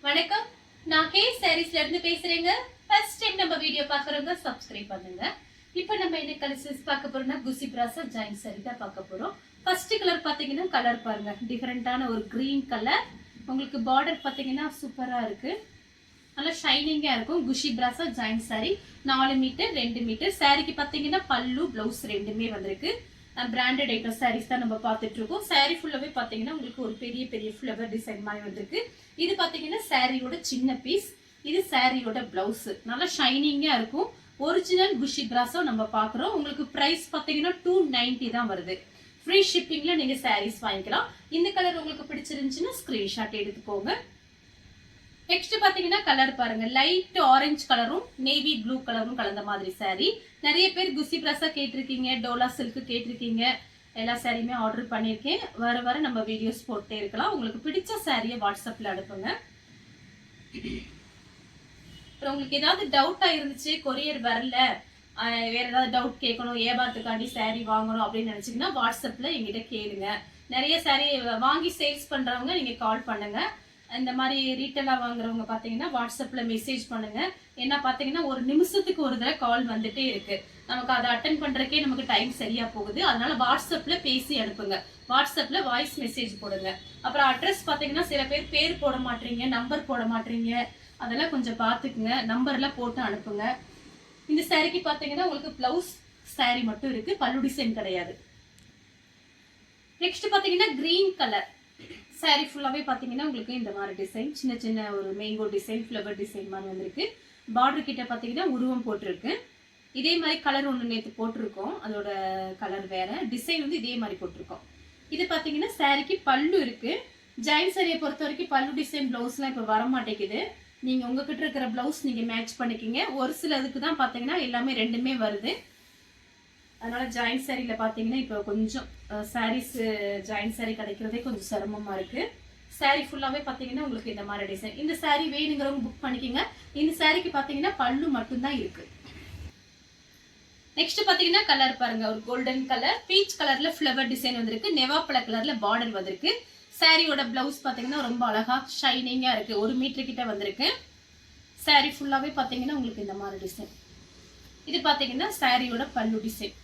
வணக்கம், நான் கே சாரீஸ்ல இருந்து பேசுறேங்க. ஃபர்ஸ்ட் டைம் நம்ம வீடியோ பாக்குறவங்க சப்ஸ்கிரைப் பண்ணுங்க. இப்போ நம்ம என்ன கலெக்ஷன்ஸ் பார்க்க போறோம்னா குசி பிராசா ஜாயின் சாரி தான் பார்க்க போறோம். ஃபர்ஸ்ட் கலர் பாத்தீங்கன்னா கலர் பாருங்க, டிஃபரெண்டான ஒரு கிரீன் கலர். உங்களுக்கு பார்டர் பாத்தீங்கன்னா சூப்பரா இருக்கு, நல்லா ஷைனிங்கா இருக்கும். குஷி பிராசா ஜாயின் சாரி 4 மீட்டர் 2 மீட்டர். சாரிக்கு பாத்தீங்கன்னா பல்லு பிளவுஸ் ரெண்டுமே வந்திருக்கு. பிராண்டட் ஐட்டம் சாரீஸ் தான் நம்ம பார்த்துட்டு இருக்கோம். சாரி ஃபுல்லாவே பாத்தீங்கன்னா உங்களுக்கு ஒரு பெரிய பெரிய ஃப்ளவர் டிசைன் மாதிரி வந்திருக்கு. இது பாத்தீங்கன்னா சாரியோட சின்ன பீஸ், இது சாரியோட பிளவுஸ். நல்லா ஷைனிங்கா இருக்கும். ஒரிஜினல் குஷி பிராசா நம்ம பாக்குறோம். உங்களுக்கு பிரைஸ் பாத்தீங்கன்னா 290 தான் வருது. ஃப்ரீ ஷிப்பிங்ல நீங்க சாரீஸ் வாங்கிக்கலாம். இந்த கலர் உங்களுக்கு பிடிச்சிருந்துச்சுன்னா ஸ்கிரீன்ஷாட் எடுத்துக்கோங்க. நெக்ஸ்ட் பாத்தீங்கன்னா கலர் பாருங்க, லைட் ஆரஞ்சு கலரும் நேவி ப்ளூ கலரும் கலந்த மாதிரி சாரி. நிறைய பேர் குசி பிராசா கேட்டிருக்கீங்க, டோலா சில்க் கேட்டிருக்கீங்க. எல்லா சாரியுமே ஆர்டர் பண்ணியிருக்கேன். வர வர நம்ம வீடியோஸ் போட்டே இருக்கலாம். உங்களுக்கு பிடிச்ச சாரியை வாட்ஸ்அப்ல அனுப்புங்க. அப்புறம் உங்களுக்கு ஏதாவது டவுட்டா இருந்துச்சு, கொரியர் வரல, வேற ஏதாவது டவுட் கேட்கணும், ஏபாத்துக்காண்டி சாரி வாங்கணும் அப்படின்னு நினைச்சீங்கன்னா வாட்ஸ்அப்ல எங்கிட்ட கேளுங்க. நிறைய சாரி வாங்கி சேல்ஸ் பண்றவங்க நீங்க கால் பண்ணுங்க. இந்த மாதிரி ரீட்டெயிலா வாங்குறவங்க பாத்தீங்கன்னா வாட்ஸ்அப்ல மெசேஜ் பண்ணுங்க. என்ன பாத்தீங்கன்னா ஒரு நிமிஷத்துக்கு ஒரு தடவை கால் வந்துட்டே இருக்கு. நமக்கு அதை அட்டன் பண்றதுக்கே நமக்கு டைம் சரியா போகுது. அதனால வாட்ஸ்அப்ல பேசி அனுப்புங்க. வாட்ஸ்அப்ல வாய்ஸ் மெசேஜ் போடுங்க. அப்புறம் அட்ரஸ் பாத்தீங்கன்னா சில பேர் போட மாட்டீங்க, நம்பர் போட மாட்டீங்க. அதெல்லாம் கொஞ்சம் பாத்துக்குங்க. நம்பர் எல்லாம் போட்டு அனுப்புங்க. இந்த சாரிக்கு பாத்தீங்கன்னா உங்களுக்கு பிளவுஸ் சாரி மட்டும் இருக்கு, பல்லு டிசைன் கிடையாது. நெக்ஸ்ட் பாத்தீங்கன்னா கிரீன் கலர் சாரி ஃபுல்லாவே பாத்தீங்கன்னா உங்களுக்கு இந்த மாதிரி டிசைன், சின்ன சின்ன ஒரு மேங்கோ டிசைன், ஃப்ளவர் டிசைன் மாதிரி வந்திருக்கு. பார்டர் கிட்ட பாத்தீங்கன்னா உருவம் போட்டிருக்கு. இதே மாதிரி கலர் ஒன்று நேற்று போட்டிருக்கோம், அதோட கலர் வேற, டிசைன் வந்து இதே மாதிரி போட்டிருக்கோம். இது பாத்தீங்கன்னா சாரிக்கு பல்லு இருக்கு. ஜாயின் சாரியை பொறுத்த வரைக்கும் பல்லு டிசைன் பிளவுஸ்லாம் இப்போ வர மாட்டேங்குது. நீங்க உங்ககிட்ட இருக்கிற பிளவுஸ் நீங்க மேட்ச் பண்ணிக்கிங்க. ஒரு சில இதுக்கு தான் பாத்தீங்கன்னா எல்லாமே ரெண்டுமே வருது. அதனால ஜாயின் சாரியில பாத்தீங்கன்னா இப்போ கொஞ்சம் சாரீஸ் ஜாயின் சாரி கிடைக்கிறதே கொஞ்சம் சிரமமா இருக்கு. சாரி ஃபுல்லாவே பாத்தீங்கன்னா உங்களுக்கு இந்த மாதிரி டிசைன். இந்த சாரி வேணுங்கிறவங்க புக் பண்ணிக்கோங்க. இந்த சாரிக்கு பாத்தீங்கன்னா பல்லு மட்டும்தான் இருக்கு. நெக்ஸ்ட் பாத்தீங்கன்னா கலர் பாருங்க, ஒரு கோல்டன் கலர், பீச் கலர்ல ஃப்ளவர் டிசைன் வந்திருக்கு. நெவாப்பழ கலர்ல பார்டர் வந்திருக்கு. சாரியோட பிளவுஸ் பாத்தீங்கன்னா ரொம்ப அழகா ஷைனிங்கா இருக்கு. 1 மீட்டர் கிட்ட வந்திருக்கு. சாரி ஃபுல்லாவே பாத்தீங்கன்னா உங்களுக்கு இந்த மாதிரி டிசைன். இது பாத்தீங்கன்னா சாரியோட பல்லு டிசைன்.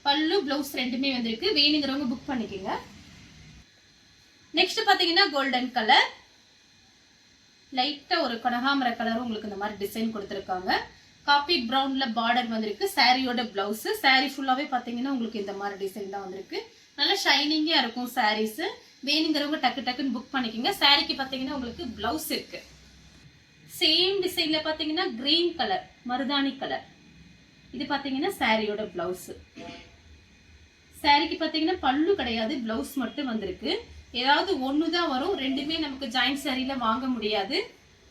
பல்லு பிளவுஸ் ரெண்டுமே வந்திருக்கு. வேணுங்கிறவங்க புக் பண்ணிக்கோங்க. நெக்ஸ்ட் பாத்தீங்கன்னா கோல்டன் கலர், லைட்டா ஒரு கனகாமர கலரும் உங்களுக்கு இந்த மாதிரி டிசைன் கொடுத்திருக்காங்க. காபி பிரவுன்ல பார்டர் வந்திருக்கு. சாரியோட பிளவுஸ். சாரி ஃபுல்லாவே பாத்தீங்கன்னா உங்களுக்கு இந்த மாதிரி டிசைன் தான் வந்திருக்கு. நல்லா ஷைனிங்கா இருக்கும் சாரீஸ். வேணுங்கிறவங்க டக்கு டக்குன்னு புக் பண்ணிக்கோங்க. சாரிக்கு பாத்தீங்கன்னா உங்களுக்கு பிளவுஸ் இருக்கு. சேம் டிசைன்ல பாத்தீங்கன்னா கிரீன் கலர், மருதாணி கலர். இது பாத்தீங்கன்னா சாரியோட பிளவுஸ். சாரிக்கு பாத்தீங்கன்னா பல்லு கிடையாது, பிளவுஸ் மட்டும் வந்திருக்கு. ஏதாவது ஒண்ணுதான் வரும், ரெண்டுமே நமக்கு ஜாயின் சாரியில வாங்க முடியாது.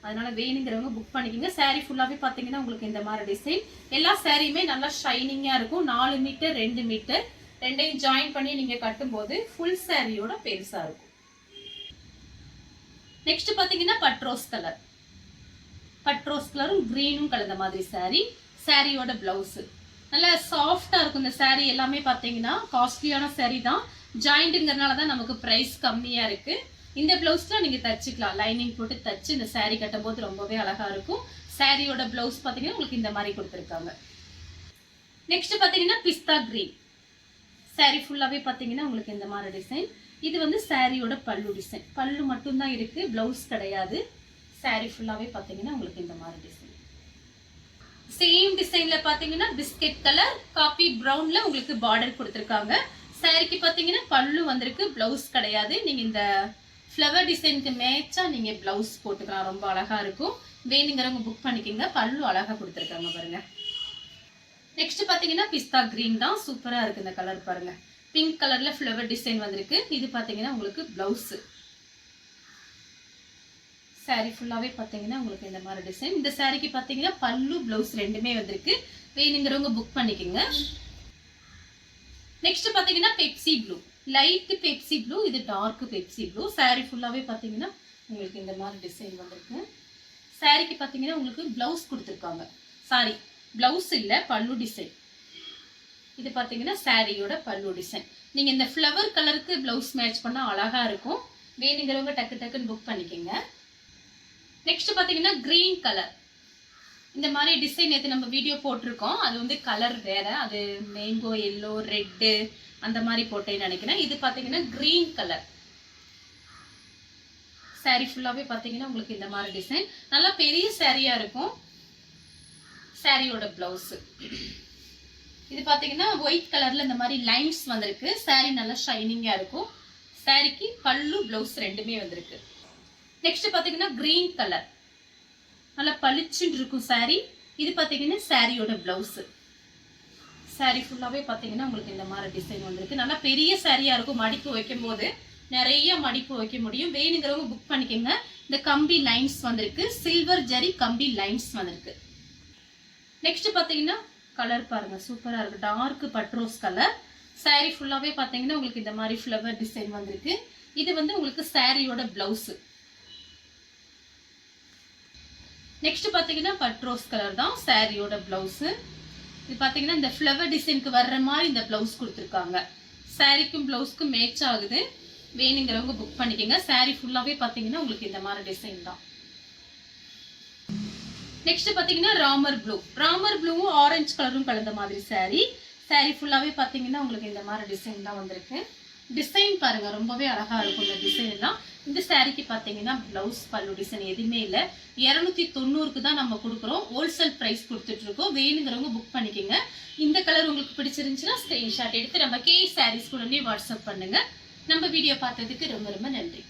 அதனால வேணுங்கிறவங்க புக் பண்ணிக்கோங்க. சாரி ஃபுல்லாவே பாத்தீங்கன்னா உங்களுக்கு இந்த மாதிரி டிசைன். எல்லா சாரியுமே நல்லா ஷைனிங்கா இருக்கும். 4 மீட்டர் 2 மீட்டர் ரெண்டையும் ஜாயின் பண்ணி நீங்க கட்டும் போது ஃபுல் சாரியோட பெருசா இருக்கும். நெக்ஸ்ட் பாத்தீங்கன்னா பட்ரோஸ் கலர், பட்ரோஸ் கலரும் கிரீனும் கலந்த மாதிரி சாரி. சாரியோட பிளவுஸ் நல்லா சாஃப்டா இருக்கும். இந்த சாரி எல்லாமே பாத்தீங்கன்னா காஸ்ட்லியான சாரி தான். ஜாயிண்ட்ங்கிறதுனால தான் நமக்கு பிரைஸ் கம்மியா இருக்கு. இந்த பிளவுஸ்ல நீங்க தச்சுக்கலாம், லைனிங் போட்டு தச்சு இந்த சாரி கட்டும் போது ரொம்பவே அழகா இருக்கும். சாரியோட பிளவுஸ் பாத்தீங்கன்னா உங்களுக்கு இந்த மாதிரி கொடுத்துருக்காங்க. நெக்ஸ்ட் பாத்தீங்கன்னா பிஸ்தா கிரீன். சாரி ஃபுல்லாவே பாத்தீங்கன்னா உங்களுக்கு இந்த மாதிரி டிசைன். இது வந்து சாரியோட பல்லு டிசைன். பல்லு மட்டும் தான் இருக்கு, பிளவுஸ் கிடையாது. சாரி ஃபுல்லாவே பாத்தீங்கன்னா உங்களுக்கு இந்த மாதிரி டிசைன். சேம் டிசைன்ல பாத்தீங்கன்னா பிஸ்கட் கலர், காபி பிரவுன்ல உங்களுக்கு பார்டர் கொடுத்திருக்காங்க. சாரிக்கு பாத்தீங்கன்னா பல்லு வந்திருக்கு, பிளவுஸ் கிடையாது. நீங்க இந்த ஃப்ளவர் டிசைனுக்கு மேட்சா நீங்க பிளவுஸ் போட்டுக்கலாம், ரொம்ப அழகா இருக்கும். வேணுங்கிறவங்க புக் பண்ணிக்கோங்க. பல்லு அழகா கொடுத்திருக்காங்க பாருங்க. நெக்ஸ்ட் பாத்தீங்கன்னா பிஸ்தா கிரீன் தான், சூப்பரா இருக்கு இந்த கலர் பாருங்க. பிங்க் கலர்ல ஃப்ளவர் டிசைன் வந்திருக்கு. இது பாத்தீங்கன்னா உங்களுக்கு பிளவுஸ். சாரி ஃபுல்லாவே பாத்தீங்கன்னா உங்களுக்கு இந்த மாதிரி டிசைன். இந்த சாரிக்கு பாத்தீங்கன்னா பல்லு பிளவுஸ் ரெண்டுமே வந்திருக்கு. வேணுங்கிறவங்க புக் பண்ணிக்கோங்க. நெக்ஸ்ட் பாத்தீங்கன்னா Pepsi blue, light Pepsi blue, இது டார்க் பெப்சி ப்ளூ. சாரி ஃபுல்லாவே பாத்தீங்கன்னா உங்களுக்கு இந்த மாதிரி டிசைன் வந்திருக்கு. சாரிக்கு பாத்தீங்கன்னா உங்களுக்கு பிளவுஸ் கொடுத்துருக்காங்க. சாரி பிளவுஸ் இல்ல, பல்லு டிசைன். இது பாத்தீங்கன்னா சாரியோட பல்லு டிசைன். நீங்க இந்த ஃப்ளவர் கலருக்கு பிளவுஸ் மேட்ச் பண்ணா அழகா இருக்கும். வேணுங்கிறவங்க டக்கு டக்குன்னு புக் பண்ணிக்கோங்க. நெக்ஸ்ட் பாத்தீங்கன்னா கிரீன் கலர். இந்த மாதிரி டிசைன் நேற்று நம்ம வீடியோ போட்டிருக்கோம். அது வந்து கலர் வேற, அது மேங்கோ எல்லோ ரெட்டு அந்த மாதிரி போட்டேன்னு நினைக்கிறேன். இது பாத்தீங்கன்னா கிரீன் கலர். சாரி ஃபுல்லாவே பாத்தீங்கன்னா உங்களுக்கு இந்த மாதிரி டிசைன் நல்லா பெரிய சாரியா இருக்கும். சாரியோட பிளவுஸ் இது பாத்தீங்கன்னா ஒயிட் கலர்ல இந்த மாதிரி லைன்ஸ் வந்திருக்கு. சாரி நல்லா ஷைனிங்கா இருக்கும். சாரிக்கு பல்லு பிளவுஸ் ரெண்டுமே வந்திருக்கு. நெக்ஸ்ட் பாத்தீங்கன்னா கிரீன் கலர் நல்லா பளிச்சுன்னு இருக்கும் சாரி. இது பாத்தீங்கன்னா சாரியோட பிளவுஸ். சாரி ஃபுல்லாவே பாத்தீங்கன்னா உங்களுக்கு இந்த மாதிரி டிசைன் வந்திருக்கு. நல்லா பெரிய சாரியா இருக்கும். மடிப்பு வைக்கும் போது நிறைய மடிப்பு வைக்க முடியும். வேணுங்கிறவங்க புக் பண்ணிக்கோங்க. இந்த கம்பி லைன்ஸ் வந்திருக்கு. சில்வர் ஜரி கம்பி லைன்ஸ் வந்திருக்கு. நெக்ஸ்ட் பாத்தீங்கன்னா கலர் பாருங்க, சூப்பரா இருக்கு. Dark பட்ரோஸ் colour. சாரி ஃபுல்லாவே பாத்தீங்கன்னா உங்களுக்கு இந்த மாதிரி ஃப்ளவர் டிசைன் வந்திருக்கு. இது வந்து உங்களுக்கு சாரியோட பிளவுஸ். நெக்ஸ்ட் பாத்தீங்கன்னா பட்ரோஸ் கலர் தான் சாரியோட பிளவுஸ். இது பாத்தீங்கன்னா இந்த ஃப்ளவர் டிசைனுக்கு வர்ற மாதிரி இந்த பிளவுஸ் கொடுத்துருக்காங்க. சாரிக்கும் பிளவுஸ்க்கும் மேட்ச் ஆகுது. வேணுங்கிறவங்க புக் பண்ணிக்கோங்க. சாரி ஃபுல்லாவே பாத்தீங்கன்னா உங்களுக்கு இந்த மாதிரி டிசைன் தான். நெக்ஸ்ட் பாத்தீங்கன்னா ராமர் ப்ளூ. ராமர் ப்ளூவும் ஆரஞ்சு கலரும் கலந்த மாதிரி சாரி. சாரி ஃபுல்லாவே பாத்தீங்கன்னா உங்களுக்கு இந்த மாதிரி டிசைன் தான் வந்திருக்கு. டிசைன் பாருங்க, ரொம்பவே அழகா இருக்கும் இந்த டிசைன் எல்லாம். இந்த சாரிக்கு பாத்தீங்கன்னா பிளவுஸ் பல்லு டிசைன் எதுவுமே இல்லை. 290க்கு தான் நம்ம கொடுக்குறோம். ஹோல்சேல் பிரைஸ் கொடுத்துட்டு இருக்கோம். வேணுங்கிறவங்க புக் பண்ணிக்கோங்க. இந்த கலர் உங்களுக்கு பிடிச்சிருந்துச்சுன்னா ஸ்கிரீன்ஷாட் எடுத்து நம்ம கே சாரீஸ் கூட வாட்ஸ்அப் பண்ணுங்க. நம்ம வீடியோ பார்த்ததுக்கு ரொம்ப ரொம்ப நன்றி.